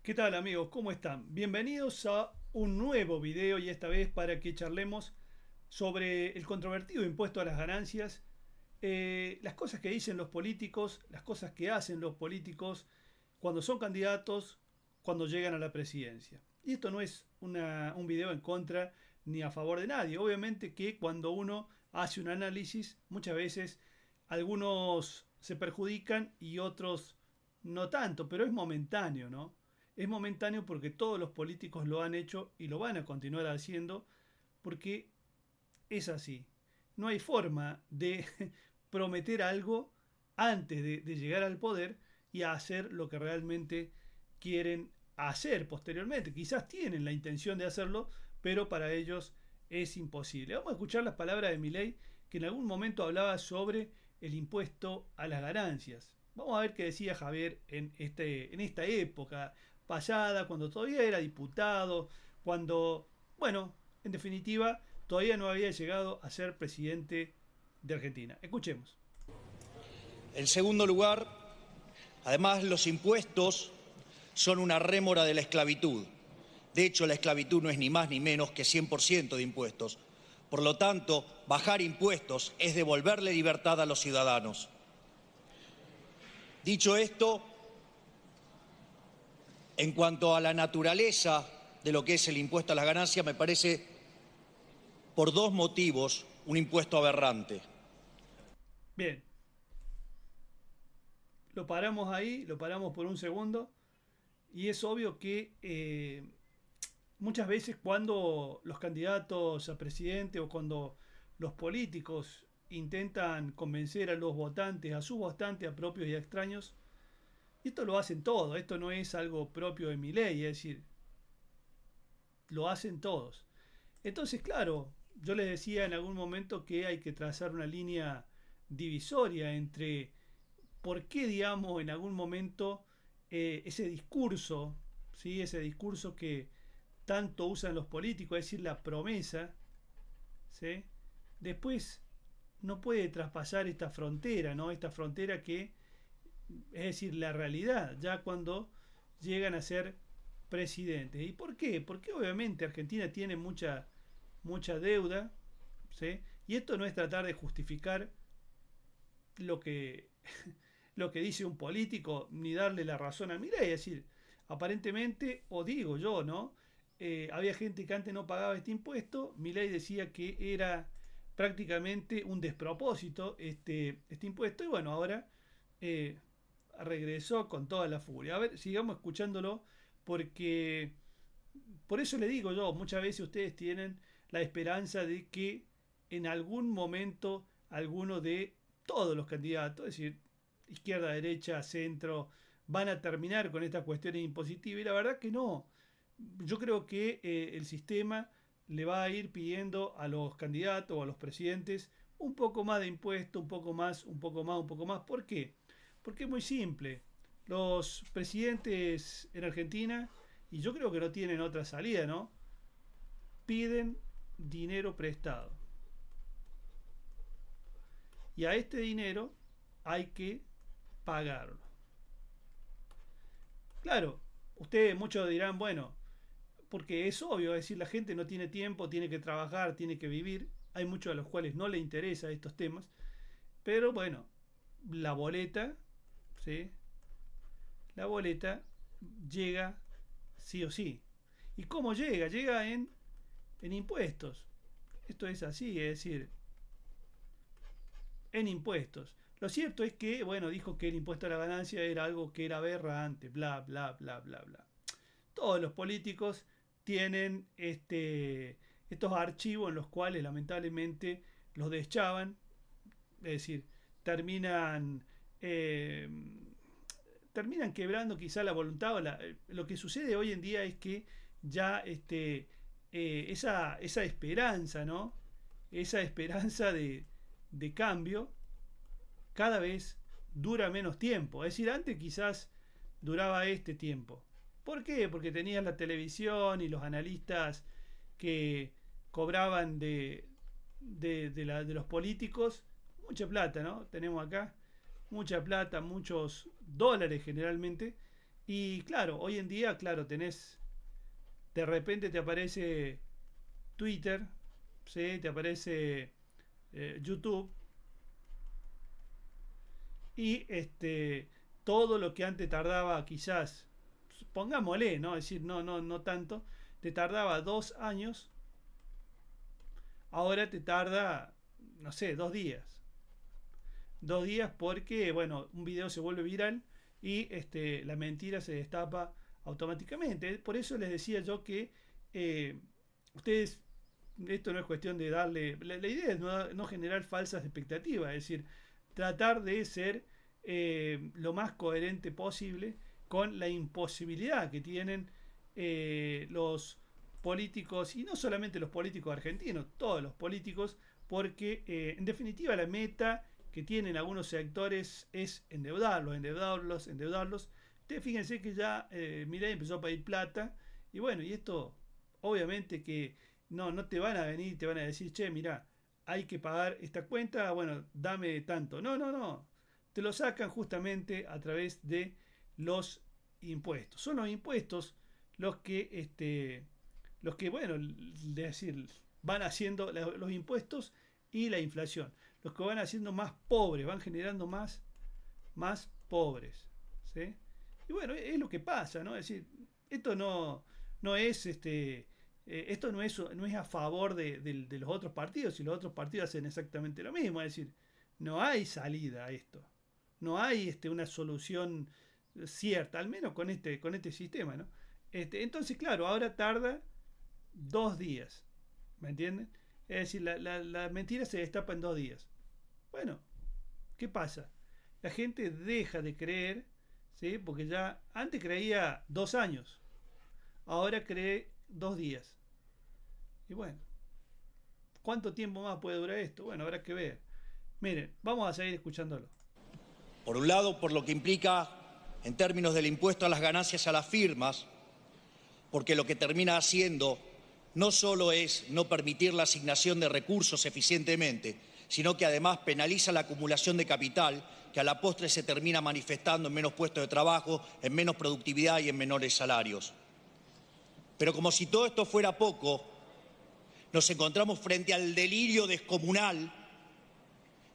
¿Qué tal amigos? ¿Cómo están? Bienvenidos a un nuevo video y esta vez para que charlemos sobre el controvertido impuesto a las ganancias, las cosas que dicen los políticos, las cosas que hacen los políticos cuando son candidatos, cuando llegan a la presidencia. Y esto no es un video en contra ni a favor de nadie. Obviamente que cuando uno hace un análisis, muchas veces algunos se perjudican y otros no tanto, pero es momentáneo, ¿no? Es momentáneo porque todos los políticos lo han hecho y lo van a continuar haciendo porque es así. No hay forma de prometer algo antes de llegar al poder y a hacer lo que realmente quieren hacer posteriormente. Quizás tienen la intención de hacerlo, pero para ellos es imposible. Vamos a escuchar las palabras de Milei, que en algún momento hablaba sobre el impuesto a las ganancias. Vamos a ver qué decía Javier en esta época pasada, cuando todavía era diputado, cuando, bueno, en definitiva, todavía no había llegado a ser presidente de Argentina. Escuchemos. En segundo lugar, además los impuestos son una rémora de la esclavitud. De hecho, la esclavitud no es ni más ni menos que 100% de impuestos. Por lo tanto, bajar impuestos es devolverle libertad a los ciudadanos. Dicho esto, en cuanto a la naturaleza de lo que es el impuesto a las ganancias, me parece, por dos motivos, un impuesto aberrante. Bien, lo paramos ahí, lo paramos por un segundo y es obvio que muchas veces cuando los candidatos a presidente o cuando los políticos intentan convencer a los votantes, a sus votantes, a propios y a extraños, y esto lo hacen todos, esto no es algo propio de mi ley, es decir, lo hacen todos. Entonces, claro, yo les decía en algún momento que hay que trazar una línea divisoria entre por qué, digamos, en algún momento ese discurso, ¿sí? Ese discurso que tanto usan los políticos, es decir, la promesa, ¿sí? Después no puede traspasar esta frontera, ¿no? Esta frontera que, es decir, la realidad, ya cuando llegan a ser presidentes. ¿Y por qué? Porque obviamente Argentina tiene mucha deuda, ¿sí? Y esto no es tratar de justificar lo que, lo que dice un político ni darle la razón a Milei. Es decir, aparentemente, o digo yo, ¿no? Había gente que antes no pagaba este impuesto. Milei decía que era prácticamente un despropósito este impuesto. Y bueno, ahora eh, regresó con toda la furia. A ver, sigamos escuchándolo porque por eso le digo yo, muchas veces ustedes tienen la esperanza de que en algún momento alguno de todos los candidatos, es decir, izquierda, derecha, centro, van a terminar con esta cuestión impositiva y la verdad que no. Yo creo que el sistema le va a ir pidiendo a los candidatos o a los presidentes un poco más de impuesto, un poco más, un poco más, un poco más. ¿Por qué? Porque es muy simple. Los presidentes en Argentina, y yo creo que no tienen otra salida, ¿no? Piden dinero prestado. Y a este dinero hay que pagarlo. Claro, ustedes muchos dirán, bueno, porque es obvio, es decir, la gente no tiene tiempo, tiene que trabajar, tiene que vivir. Hay muchos a los cuales no le interesa estos temas. Pero bueno, la boleta, ¿sí? La boleta llega sí o sí. ¿Y cómo llega? Llega en impuestos. Esto es así, es decir, en impuestos. Lo cierto es que, bueno, dijo que el impuesto a la ganancia era algo que era aberrante, bla, bla, bla, bla, bla. Todos los políticos tienen estos archivos en los cuales lamentablemente los deschaban, es decir, terminan eh, terminan quebrando quizá la voluntad lo que sucede hoy en día es que ya esa esperanza, ¿no? Esa esperanza de cambio cada vez dura menos tiempo. Es decir, antes quizás duraba este tiempo. ¿Por qué? Porque tenías la televisión y los analistas que cobraban de los políticos mucha plata, ¿no? Tenemos acá mucha plata, muchos dólares generalmente, Y claro, hoy en día, claro, tenés, de repente te aparece Twitter, ¿sí? Te aparece YouTube y todo lo que antes tardaba quizás, pongámosle, ¿no? Es decir, no tanto, te tardaba 2 años, ahora te tarda, no sé, 2 días. 2 días porque, bueno, un video se vuelve viral y la mentira se destapa automáticamente. Por eso les decía yo que eh, ustedes, esto no es cuestión de darle, la idea es no generar falsas expectativas, es decir, tratar de ser lo más coherente posible con la imposibilidad que tienen los políticos, y no solamente los políticos argentinos, todos los políticos, porque en definitiva la meta que tienen algunos sectores es endeudarlos, endeudarlos, endeudarlos. Ustedes fíjense que ya Milei empezó a pedir plata y bueno, y esto obviamente que no te van a venir y te van a decir, che, mira, hay que pagar esta cuenta, bueno, dame tanto. No. Te lo sacan justamente a través de los impuestos. Son los impuestos los que bueno, es decir, van haciendo los impuestos y la inflación. Los que van haciendo más pobres, van generando más pobres. ¿Sí? Y bueno, es lo que pasa, ¿no? Es decir, esto no es esto no es a favor de los otros partidos, y los otros partidos hacen exactamente lo mismo. Es decir, no hay salida a esto. No hay una solución cierta, al menos con este sistema, ¿no? Entonces, claro, ahora tarda 2 días. ¿Me entienden? Es decir, la mentira se destapa en 2 días. Bueno, ¿qué pasa? La gente deja de creer, ¿sí? Porque ya antes creía 2 años, ahora cree 2 días. Y bueno, ¿cuánto tiempo más puede durar esto? Bueno, habrá que ver. Miren, vamos a seguir escuchándolo. Por un lado, por lo que implica en términos del impuesto a las ganancias a las firmas, porque lo que termina haciendo no solo es no permitir la asignación de recursos eficientemente, sino que además penaliza la acumulación de capital, que a la postre se termina manifestando en menos puestos de trabajo, en menos productividad y en menores salarios. Pero como si todo esto fuera poco, nos encontramos frente al delirio descomunal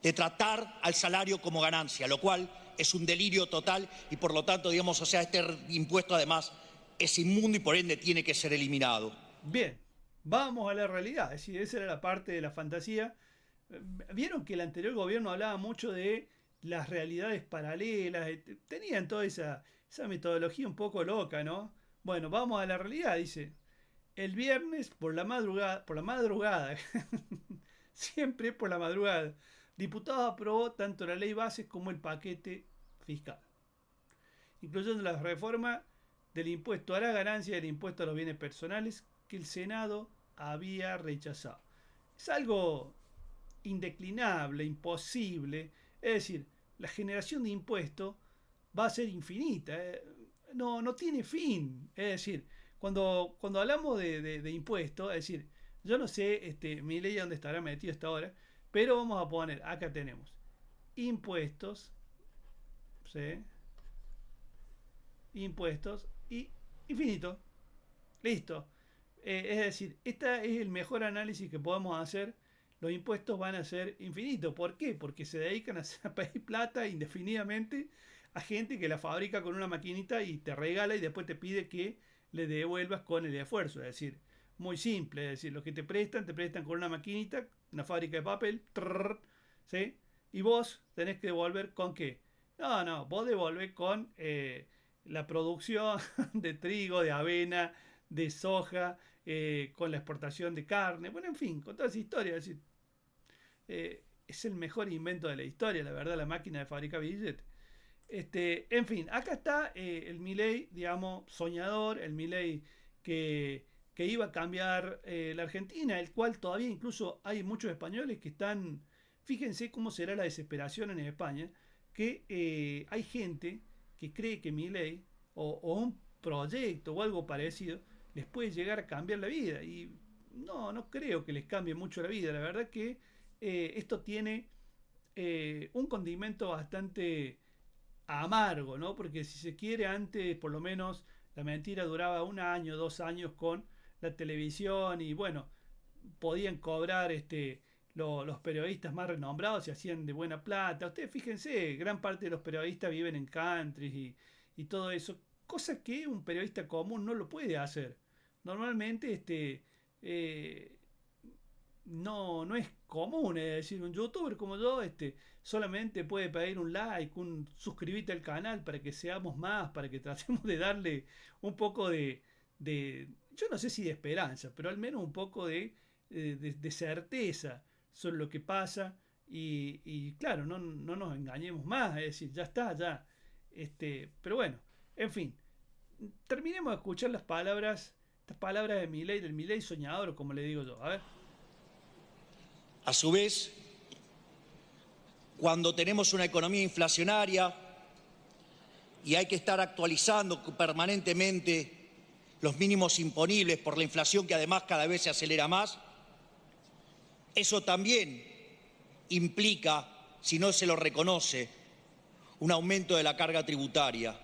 de tratar al salario como ganancia, lo cual es un delirio total y por lo tanto, digamos, o sea, este impuesto además es inmundo y por ende tiene que ser eliminado. Bien, vamos a la realidad. Es decir, esa era la parte de la fantasía. Vieron que el anterior gobierno hablaba mucho de las realidades paralelas, tenían toda esa metodología un poco loca, ¿no? Bueno, vamos a la realidad, dice. El viernes por la madrugada, siempre por la madrugada, diputado aprobó tanto la ley base como el paquete fiscal, incluyendo la reforma del impuesto a la ganancia y del impuesto a los bienes personales que el Senado había rechazado. Es algo indeclinable, imposible. Es decir, la generación de impuestos va a ser infinita. No tiene fin. Es decir, cuando hablamos de impuestos, es decir, yo no sé mi ley dónde estará metido hasta ahora, pero vamos a poner, acá tenemos impuestos, ¿sí? Impuestos y infinito. Listo. Es decir, este es el mejor análisis que podemos hacer. Los impuestos van a ser infinitos. ¿Por qué? Porque se dedican a pedir plata indefinidamente a gente que la fabrica con una maquinita y te regala y después te pide que le devuelvas con el esfuerzo. Es decir, muy simple. Es decir, los que te prestan con una maquinita, una fábrica de papel, trrr, ¿sí? Y vos tenés que devolver con qué. No, vos devolvés con la producción de trigo, de avena, de soja, con la exportación de carne, bueno, en fin, con toda esa historia. Es decir, es el mejor invento de la historia, la verdad, la máquina de fabricar billetes. En fin, acá está el Milei, digamos, soñador, el Milei que iba a cambiar la Argentina, el cual todavía incluso hay muchos españoles que están, fíjense cómo será la desesperación en España, que hay gente que cree que Milei o un proyecto o algo parecido les puede llegar a cambiar la vida. Y no creo que les cambie mucho la vida. La verdad que esto tiene un condimento bastante amargo, ¿no? Porque si se quiere, antes por lo menos la mentira duraba un año, 2 años con la televisión y bueno, podían cobrar los periodistas más renombrados y hacían de buena plata. Ustedes fíjense, gran parte de los periodistas viven en countries y todo eso, cosa que un periodista común no lo puede hacer. Normalmente eh, no es común, es decir, un youtuber como yo solamente puede pedir un like, un suscribite al canal para que seamos más, para que tratemos de darle un poco yo no sé si de esperanza, pero al menos un poco de certeza sobre lo que pasa y claro, no nos engañemos más, es decir, ya está, ya. Pero bueno, en fin, terminemos de escuchar estas palabras de Milei, del Milei soñador, como le digo yo. A ver. A su vez, cuando tenemos una economía inflacionaria y hay que estar actualizando permanentemente los mínimos imponibles por la inflación que además cada vez se acelera más, eso también implica, si no se lo reconoce, un aumento de la carga tributaria.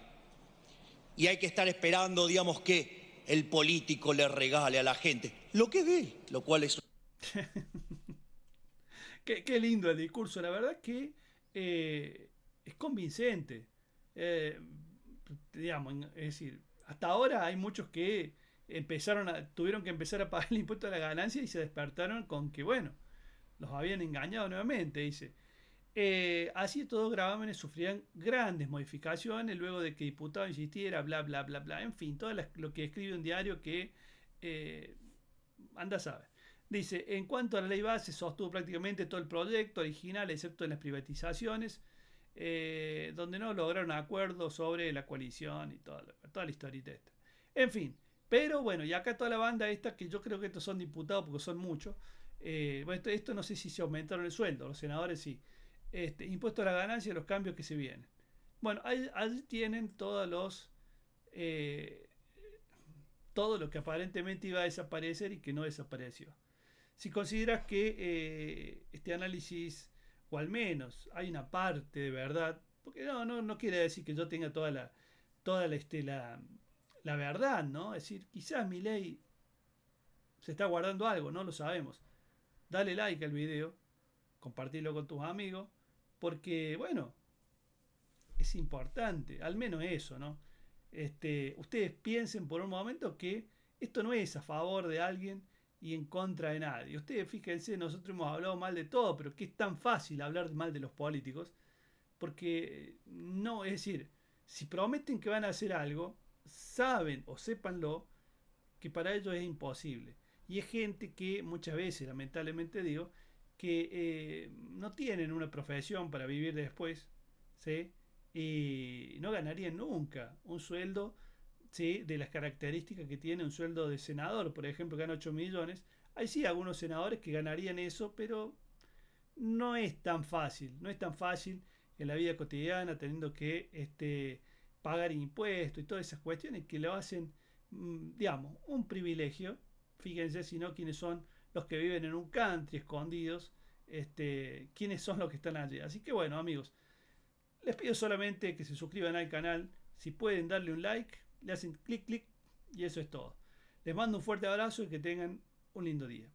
Y hay que estar esperando, digamos, que el político le regale a la gente lo que es de él, lo cual es... Qué lindo el discurso, la verdad que es convincente. Eh, digamos, es decir, hasta ahora hay muchos que tuvieron que empezar a pagar el impuesto a la ganancia y se despertaron con que, bueno, los habían engañado nuevamente, dice. Así todos gravámenes sufrían grandes modificaciones luego de que el diputado insistiera, bla, bla, bla, bla. En fin, lo que escribe un diario que eh, anda a saber. Dice, en cuanto a la ley base, sostuvo prácticamente todo el proyecto original, excepto en las privatizaciones, donde no lograron acuerdos sobre la coalición y toda la historieta esta. En fin, pero bueno, y acá toda la banda esta, que yo creo que estos son diputados porque son muchos, bueno, esto no sé si se aumentaron el sueldo, los senadores sí. Impuesto a la ganancia y los cambios que se vienen. Bueno, ahí tienen eh, todo lo que aparentemente iba a desaparecer y que no desapareció. Si consideras que este análisis, o al menos hay una parte de verdad, porque no quiere decir que yo tenga toda la verdad, ¿no? Es decir, quizás mi ley se está guardando algo, no lo sabemos. Dale like al video, compartirlo con tus amigos, porque, bueno, es importante, al menos eso, ¿no? Ustedes piensen por un momento que esto no es a favor de alguien y en contra de nadie. Ustedes fíjense, nosotros hemos hablado mal de todo, pero que es tan fácil hablar mal de los políticos, porque no, es decir, si prometen que van a hacer algo, saben o sépanlo que para ellos es imposible. Y es gente que muchas veces, lamentablemente digo, que no tienen una profesión para vivir después, ¿sí? Y no ganarían nunca un sueldo, ¿sí? De las características que tiene un sueldo de senador, por ejemplo, que gana 8 millones. Hay sí algunos senadores que ganarían eso, pero no es tan fácil, no es tan fácil en la vida cotidiana, teniendo que pagar impuestos y todas esas cuestiones que lo hacen, digamos, un privilegio. Fíjense si no quiénes son los que viven en un country escondidos, quiénes son los que están allí. Así que bueno, amigos, les pido solamente que se suscriban al canal, si pueden darle un like, le hacen clic clic y eso es todo. Les mando un fuerte abrazo y que tengan un lindo día.